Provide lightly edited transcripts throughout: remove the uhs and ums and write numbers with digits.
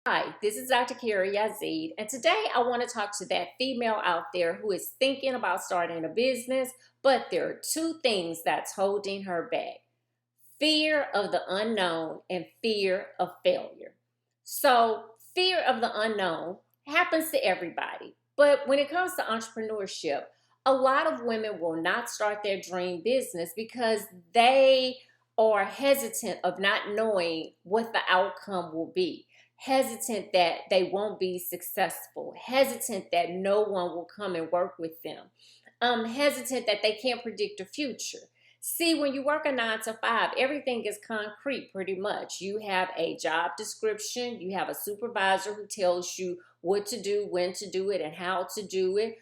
Hi, this is Dr. Carrie Yazid, and today I want to talk to that female out there who is thinking about starting a business, but there are two things that's holding her back: fear of the unknown and fear of failure. So, fear of the unknown happens to everybody, but when it comes to entrepreneurship, a lot of women will not start their dream business because they are hesitant of not knowing what the outcome will be, hesitant that they won't be successful, hesitant that no one will come and work with them, hesitant that they can't predict the future. See, when you work a 9 to 5, everything is concrete pretty much. You have a job description, you have a supervisor who tells you what to do, when to do it, and how to do it.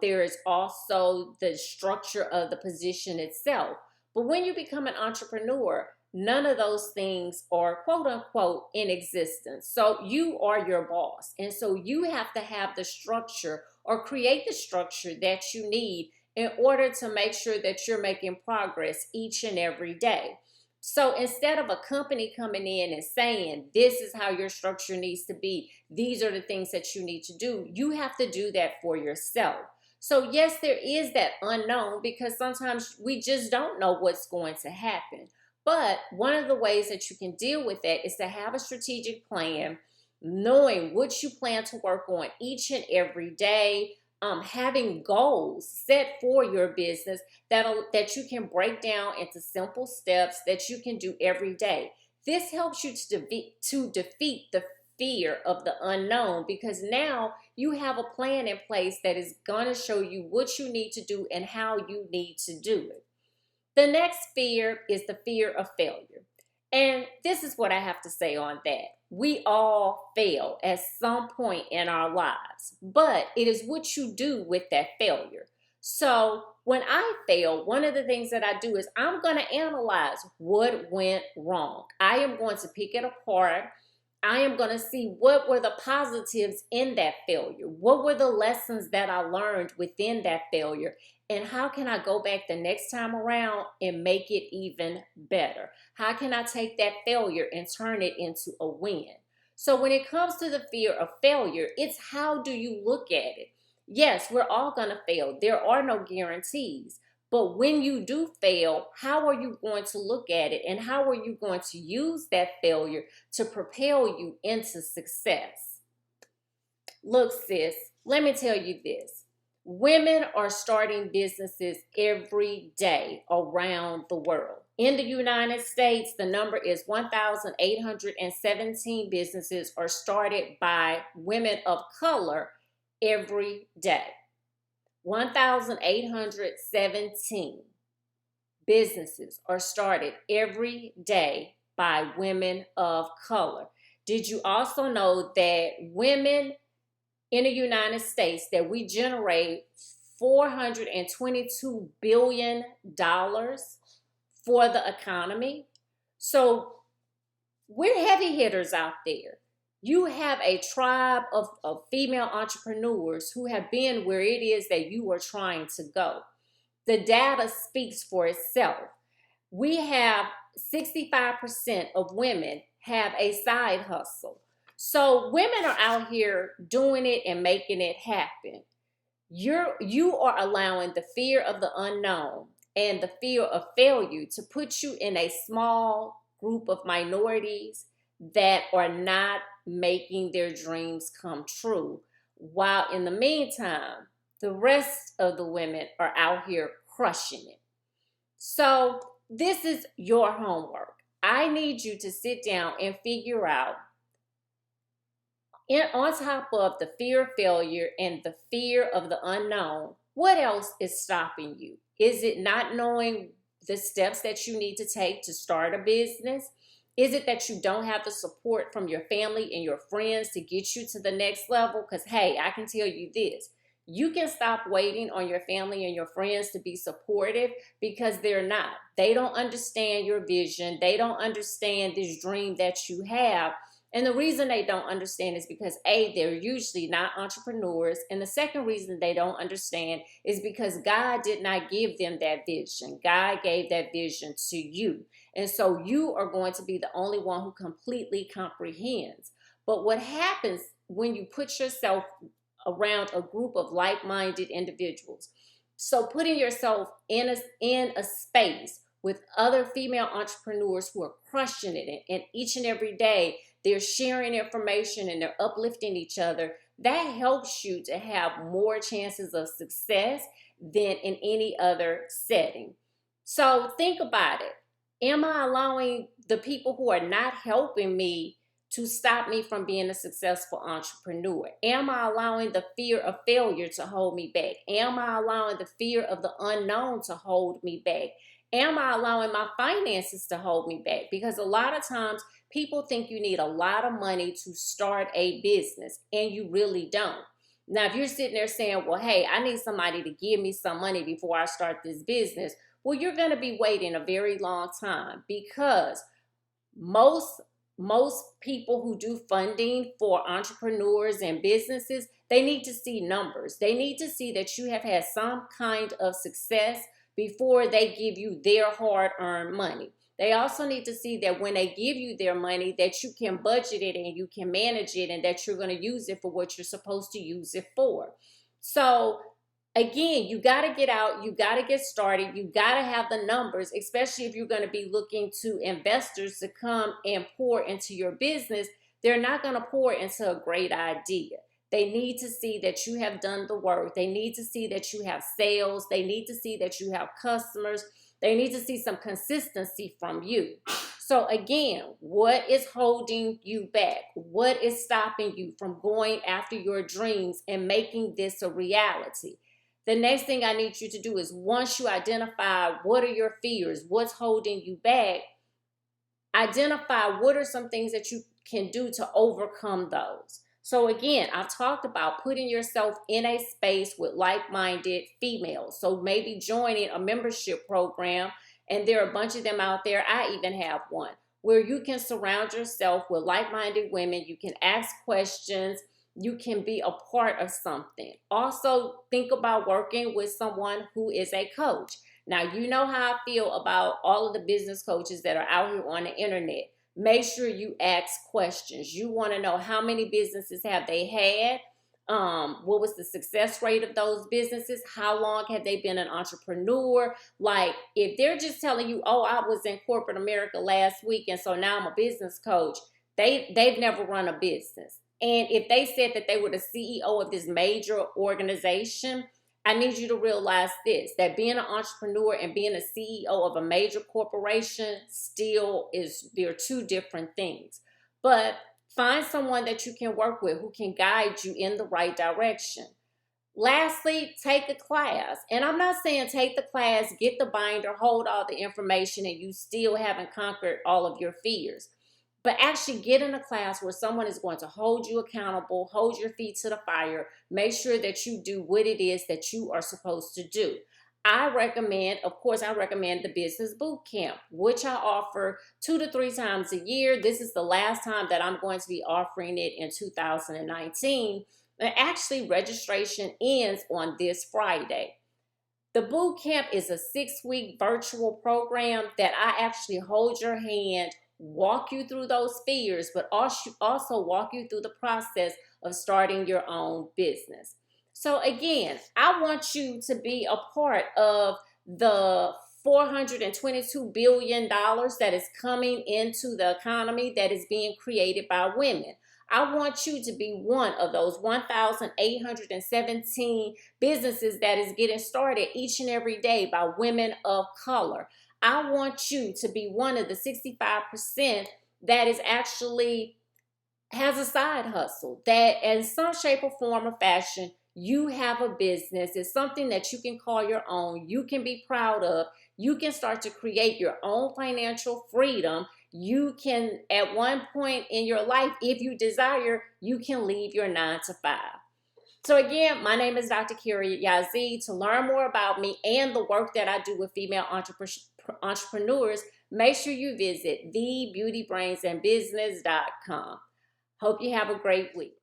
There is also the structure of the position itself. But when you become an entrepreneur, none of those things are quote unquote in existence. So you are your boss. And so you have to have the structure or create the structure that you need in order to make sure that you're making progress each and every day. So instead of a company coming in and saying, this is how your structure needs to be, these are the things that you need to do, you have to do that for yourself. So, yes, there is that unknown because sometimes we just don't know what's going to happen. But one of the ways that you can deal with that is to have a strategic plan, knowing what you plan to work on each and every day, having goals set for your business that you can break down into simple steps that you can do every day. This helps you to defeat the fear of the unknown because now you have a plan in place that is going to show you what you need to do and how you need to do it. The next fear is the fear of failure. And this is what I have to say on that. We all fail at some point in our lives, but it is what you do with that failure. So when I fail, one of the things that I do is I'm going to analyze what went wrong. I am going to pick it apart. I am going to see what were the positives in that failure. What were the lessons that I learned within that failure? And how can I go back the next time around and make it even better? How can I take that failure and turn it into a win? So when it comes to the fear of failure, it's how do you look at it? Yes, we're all going to fail. There are no guarantees. But when you do fail, how are you going to look at it? And how are you going to use that failure to propel you into success? Look, sis, let me tell you this. Women are starting businesses every day around the world. In the United States, the number is 1,817 businesses are started by women of color every day. 1,817 businesses are started every day by women of color. Did you also know that women in the United States, that we generate $422 billion for the economy? So we're heavy hitters out there. You have a tribe of female entrepreneurs who have been where it is that you are trying to go. The data speaks for itself. We have 65% of women have a side hustle. So women are out here doing it and making it happen. You are allowing the fear of the unknown and the fear of failure to put you in a small group of minorities that are not making their dreams come true. While in the meantime, the rest of the women are out here crushing it. So this is your homework. I need you to sit down and figure out, on top of the fear of failure and the fear of the unknown, what else is stopping you? Is it not knowing the steps that you need to take to start a business? Is it that you don't have the support from your family and your friends to get you to the next level? Because, hey, I can tell you this. You can stop waiting on your family and your friends to be supportive because they're not. They don't understand your vision. They don't understand this dream that you have. And the reason they don't understand is because A, they're usually not entrepreneurs. And the second reason they don't understand is because God did not give them that vision. God gave that vision to you. And so you are going to be the only one who completely comprehends. But what happens when you put yourself around a group of like-minded individuals? So putting yourself in a space with other female entrepreneurs who are crushing it, and each and every day they're sharing information and they're uplifting each other, that helps you to have more chances of success than in any other setting. So think about it. Am I allowing the people who are not helping me to stop me from being a successful entrepreneur? Am I allowing the fear of failure to hold me back? Am I allowing the fear of the unknown to hold me back? Am I allowing my finances to hold me back? Because a lot of times people think you need a lot of money to start a business, and you really don't. Now, if you're sitting there saying, well, hey, I need somebody to give me some money before I start this business, well, you're going to be waiting a very long time, because most people who do funding for entrepreneurs and businesses, they need to see numbers. They need to see that you have had some kind of success before they give you their hard-earned money. They also need to see that when they give you their money, that you can budget it and you can manage it, and that you're going to use it for what you're supposed to use it for. So again, you got to get out, you got to get started, you got to have the numbers, especially if you're going to be looking to investors to come and pour into your business. They're not going to pour into a great idea. They need to see that you have done the work. They need to see that you have sales. They need to see that you have customers. They need to see some consistency from you. So again, what is holding you back? What is stopping you from going after your dreams and making this a reality? The next thing I need you to do is, once you identify what are your fears, what's holding you back, identify what are some things that you can do to overcome those. So again, I've talked about putting yourself in a space with like-minded females. So maybe joining a membership program, and there are a bunch of them out there. I even have one where you can surround yourself with like-minded women. You can ask questions. You can be a part of something. Also, think about working with someone who is a coach. Now, you know how I feel about all of the business coaches that are out here on the internet. Make sure you ask questions. You want to know how many businesses have they had? What was the success rate of those businesses? How long have they been an entrepreneur? Like, if they're just telling you, oh, I was in corporate America last week, and so now I'm a business coach, they've never run a business. And if they said that they were the CEO of this major organization, I need you to realize this, that being an entrepreneur and being a CEO of a major corporation they're two different things. But find someone that you can work with who can guide you in the right direction. Lastly, take a class. And I'm not saying take the class, get the binder, hold all the information, and you still haven't conquered all of your fears. But actually get in a class where someone is going to hold you accountable, hold your feet to the fire, make sure that you do what it is that you are supposed to do. I recommend the Business Boot Camp, which I offer 2 to 3 times a year. This is the last time that I'm going to be offering it in 2019. And actually, registration ends on this Friday. The boot camp is a 6-week virtual program that I actually hold your hand, walk you through those fears, but also walk you through the process of starting your own business. So again, I want you to be a part of the $422 billion that is coming into the economy that is being created by women. I want you to be one of those 1,817 businesses that is getting started each and every day by women of color. I want you to be one of the 65% that is actually has a side hustle, that in some shape or form or fashion, you have a business. It's something that you can call your own, you can be proud of. You can start to create your own financial freedom. You can, at one point in your life, if you desire, you can leave your 9 to 5. So again, my name is Dr. Kyria Yazid. To learn more about me and the work that I do with female entrepreneurs, make sure you visit thebeautybrainsandbusiness.com. Hope you have a great week.